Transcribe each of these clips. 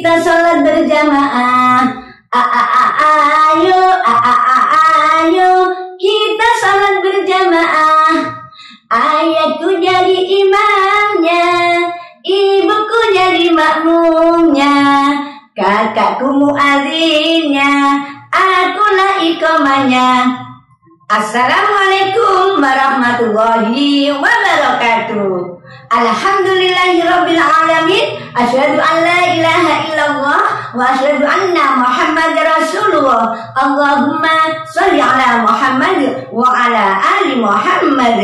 kita sholat berjamaah. Ayo, ayo, kita sholat berjamaah. Ayahku jadi imamnya, ibuku jadi makmumnya, kakakku muadzinnya, akulah iqamahnya. Assalamualaikum warahmatullahi wabarakatuh. Alhamdulillahirabbil alamin. Asyhadu an la ilaha illallah wa asyhadu anna Muhammadar Rasulullah. Allahumma sholli ala Muhammad wa ala ali Muhammad.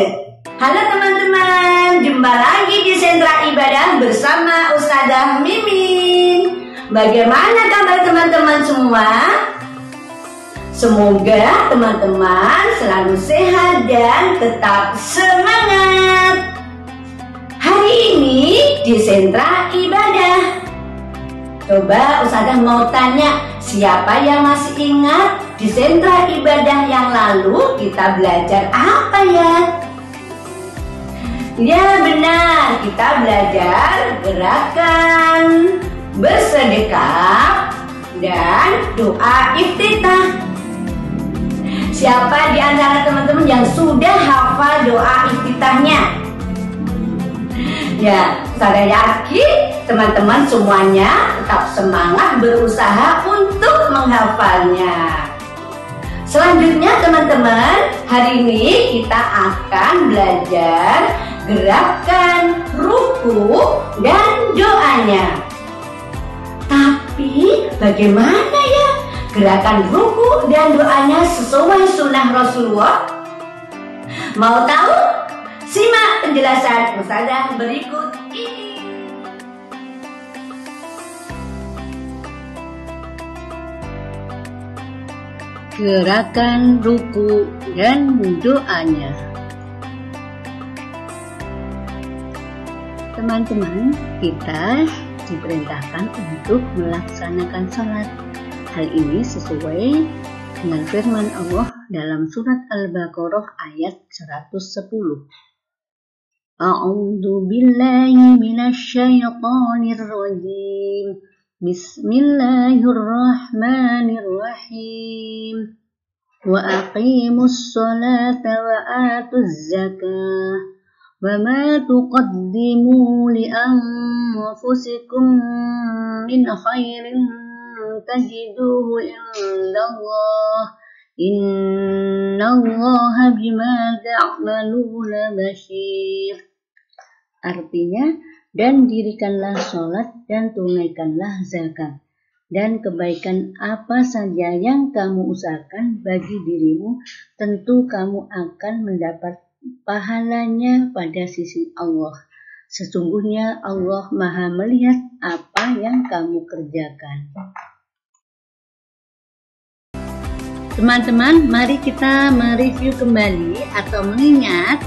Halo teman-teman, jumpa lagi di Sentra Ibadah bersama Ustazah Mimin. Bagaimana kabar teman-teman semua? Semoga teman-teman selalu sehat dan tetap semangat. Hari ini di Sentra Ibadah, coba Ustazah mau tanya, siapa yang masih ingat di Sentra Ibadah yang lalu kita belajar apa ya? Ya benar, kita belajar gerakan bersedekah dan doa iftitah. Siapa di antara teman-teman yang sudah hafal doa iftitahnya? Ya, saya yakin teman-teman semuanya tetap semangat berusaha untuk menghafalnya. Selanjutnya teman-teman, hari ini kita akan belajar gerakan ruku dan doanya. Tapi bagaimana ya gerakan ruku dan doanya sesuai sunnah Rasulullah? Mau tahu? Simak penjelasan Ustazah berikut ini. Gerakan ruku dan doanya. Teman-teman, kita diperintahkan untuk melaksanakan sholat. Hal ini sesuai dengan firman Allah dalam surat Al-Baqarah ayat 110. A'udzu billahi minasyaitonir rajim. Bismillahirrahmanirrahim. Wa aqimus sholata wa atuz zakah. Wa ma tuqaddimu li anfusikum min khairin tajiduhu indallah. Innallaha bima ta'maluna basyir. Artinya, dan dirikanlah sholat dan tunaikanlah zakat, dan kebaikan apa saja yang kamu usahakan bagi dirimu, tentu kamu akan mendapat pahalanya pada sisi Allah. Sesungguhnya Allah Maha melihat apa yang kamu kerjakan. Teman-teman, mari kita mereview kembali atau mengingat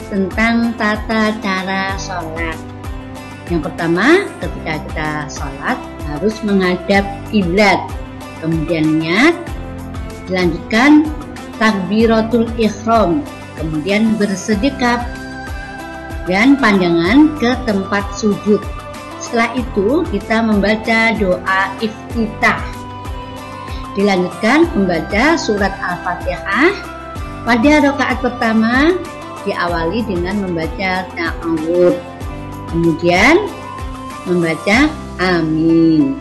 tentang tata cara sholat. Yang pertama, ketika kita sholat harus menghadap kiblat. Kemudian niat, dilanjutkan takbiratul ihram, kemudian bersedekap dan pandangan ke tempat sujud. Setelah itu kita membaca doa iftitah. Dilanjutkan membaca surat Al-Fatihah. Pada rakaat pertama diawali dengan membaca ta'awudz, kemudian membaca amin.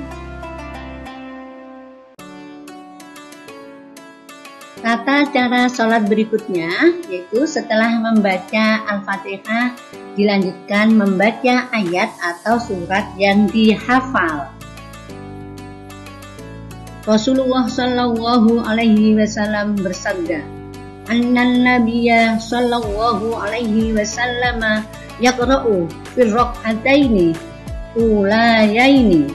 Tata cara sholat berikutnya yaitu setelah membaca Al-Fatihah dilanjutkan membaca ayat atau surat yang dihafal. Rasulullah Shallallahu Alaihi Wasallam bersabda, Annan Nabiyya Shallallahu Alaihi Wasallam yaqra'u fir rak'ataini ulayaini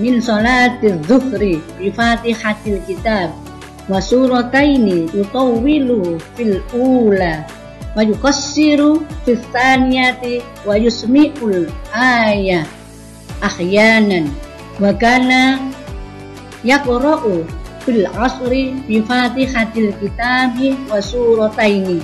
min salati dhuhri bi Fatihatil Kitab wa surataini yutawwilu fil ula wa yukassiru fis tsaniyati wa yusmi'ul ayah ahyanan wa kana yaqra'u fil asri bi Fatihatil Kitabi wa surataini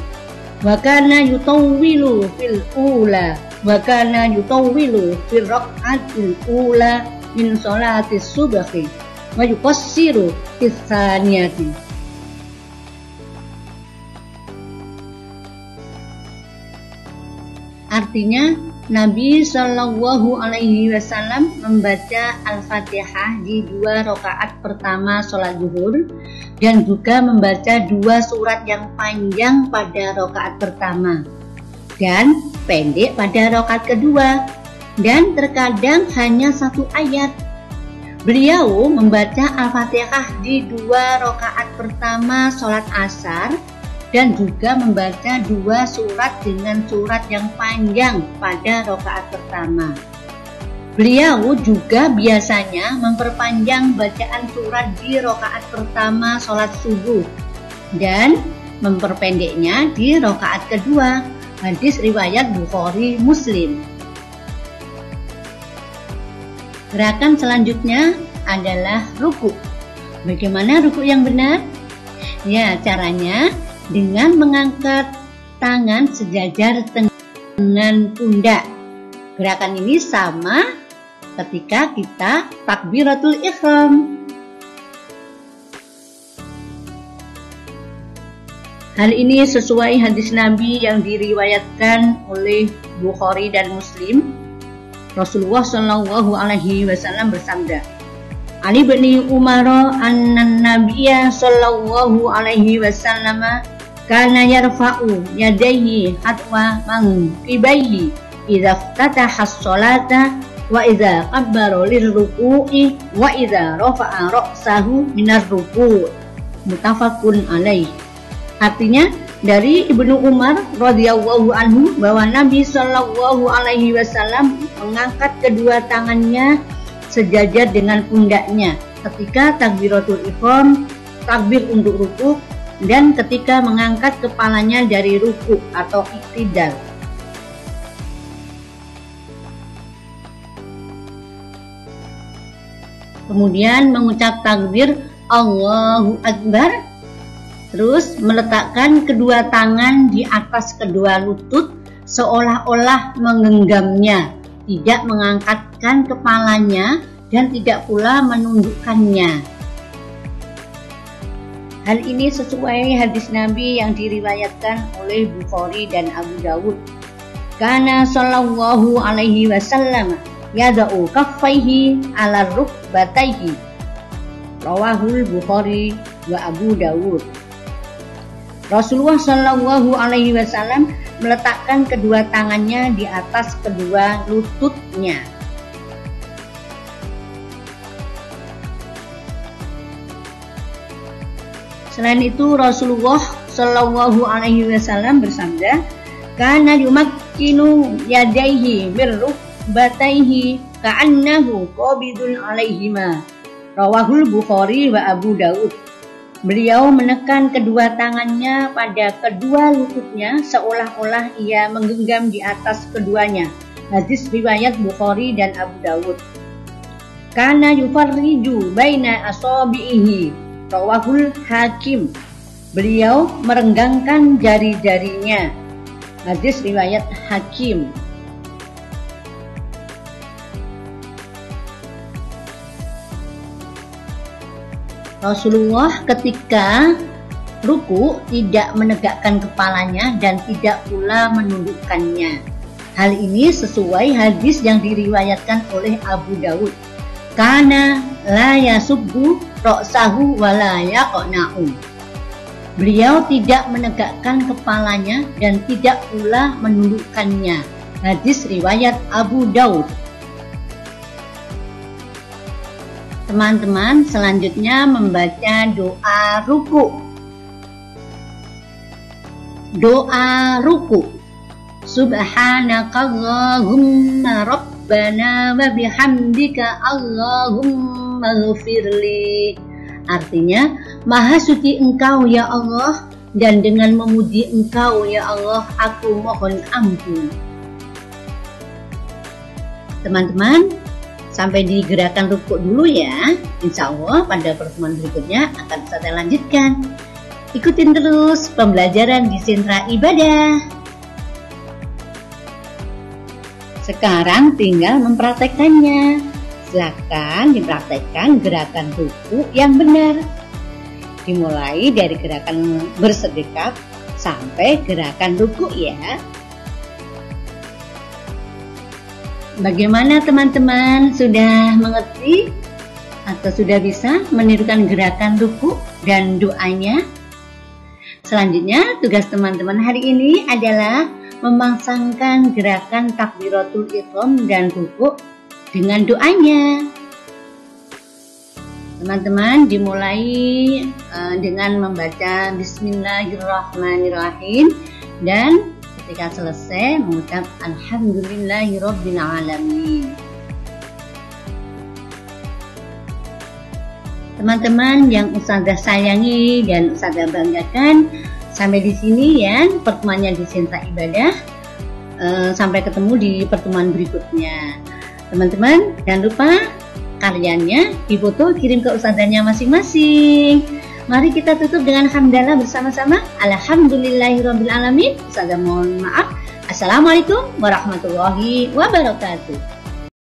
wa kana yutawwilu fil ula wa kana yutawwilu fil rak'atil ula min sholati subhi wa yuqassiru fis tsaniyati. Artinya, Nabi Shallallahu Alaihi Wasallam membaca Al-Fatihah di 2 rakaat pertama sholat zuhur dan juga membaca 2 surat yang panjang pada rakaat pertama dan pendek pada rakaat kedua, dan terkadang hanya 1 ayat. Beliau membaca Al-Fatihah di 2 rakaat pertama sholat asar dan juga membaca 2 surat dengan surat yang panjang pada rakaat pertama. Beliau juga biasanya memperpanjang bacaan surat di rakaat pertama sholat subuh dan memperpendeknya di rakaat kedua. Hadis riwayat Bukhari Muslim. Gerakan selanjutnya adalah ruku. Bagaimana ruku yang benar? Ya, caranya dengan mengangkat tangan sejajar dengan pundak. Gerakan ini sama ketika kita takbiratul ihram. Hal ini sesuai hadis Nabi yang diriwayatkan oleh Bukhari dan Muslim. Rasulullah Shallallahu Alaihi Wasallam bersabda, Ali bin Umar annan Nabiyya Shallallahu Alaihi Wasallam kana yarfa'u yadayhi hatwa manqibaihi idza ftataha as-salata wa idza qabbara lirruku'i wa idza rafa'a ra'sahu minar ruku'. Muttafaqun alaih. Artinya, dari Ibnu Umar radhiyallahu anhu bahwa Nabi Shallallahu Alaihi Wasallam mengangkat kedua tangannya sejajar dengan pundaknya ketika takbiratul ihram, takbir untuk ruku, dan ketika mengangkat kepalanya dari ruku atau iktidal. Kemudian mengucap takbir Allahu Akbar. Terus meletakkan kedua tangan di atas kedua lutut seolah-olah menggenggamnya, tidak mengangkatkan kepalanya dan tidak pula menundukkannya. Hal ini sesuai hadis Nabi yang diriwayatkan oleh Bukhari dan Abu Dawud. Kana sallallahu alaihi wasallam yada'u kaffaihi ala rukbataihi. Rawahul Bukhari wa Abu Dawud. Rasulullah Shallallahu Alaihi Wasallam meletakkan kedua tangannya di atas kedua lututnya. Selain itu, Rasulullah Shallallahu Alaihi Wasallam bersabda, "Kana yumakkinu yadaihi birrukbataihi ka'annahu qabidun alaihima." Rawahul Bukhari wa Abu Dawud. Beliau menekan kedua tangannya pada kedua lututnya seolah-olah ia menggenggam di atas keduanya. Hadis riwayat Bukhari dan Abu Dawud. Kana yufarriju baina asabihi. Rawahul Hakim. Beliau merenggangkan jari-jarinya. Hadis riwayat Hakim. Rasulullah ketika ruku tidak menegakkan kepalanya dan tidak pula menundukkannya. Hal ini sesuai hadis yang diriwayatkan oleh Abu Dawud. Kana la yasubbu ra'sahu wa la yaqna'u. Beliau tidak menegakkan kepalanya dan tidak pula menundukkannya. Hadis riwayat Abu Dawud. Teman-teman, selanjutnya membaca doa ruku. Doa ruku. Subhanakallahumma rabbana wa bihamdika Allahumma ghfirli. Artinya, Maha suci Engkau ya Allah, dan dengan memuji Engkau ya Allah, aku mohon ampun. Teman-teman, sampai di gerakan rukuk dulu ya. Insya Allah pada pertemuan berikutnya akan saya lanjutkan. Ikutin terus pembelajaran di Sentra Ibadah. Sekarang tinggal mempraktekkannya. Silakan dipraktekkan gerakan ruku yang benar. Dimulai dari gerakan bersedekap sampai gerakan ruku ya. Bagaimana teman-teman, sudah mengerti atau sudah bisa menirukan gerakan ruku dan doanya? Selanjutnya tugas teman-teman hari ini adalah memasangkan gerakan takbiratul ihram dan ruku dengan doanya. Teman-teman dimulai dengan membaca Bismillahirrahmanirrahim dan ketika selesai mengucap Alhamdulillahirabbil alamin. Teman-teman yang Ustazah sayangi dan Ustazah banggakan, sampai di sini ya pertemuannya di Sentra Ibadah. Sampai ketemu di pertemuan berikutnya. Teman-teman jangan lupa karyanya difoto kirim ke ustazahnya masing-masing. Mari kita tutup dengan hamdalah bersama-sama. Alhamdulillahirabbil alamin. Ustazah mohon maaf. Assalamualaikum warahmatullahi wabarakatuh.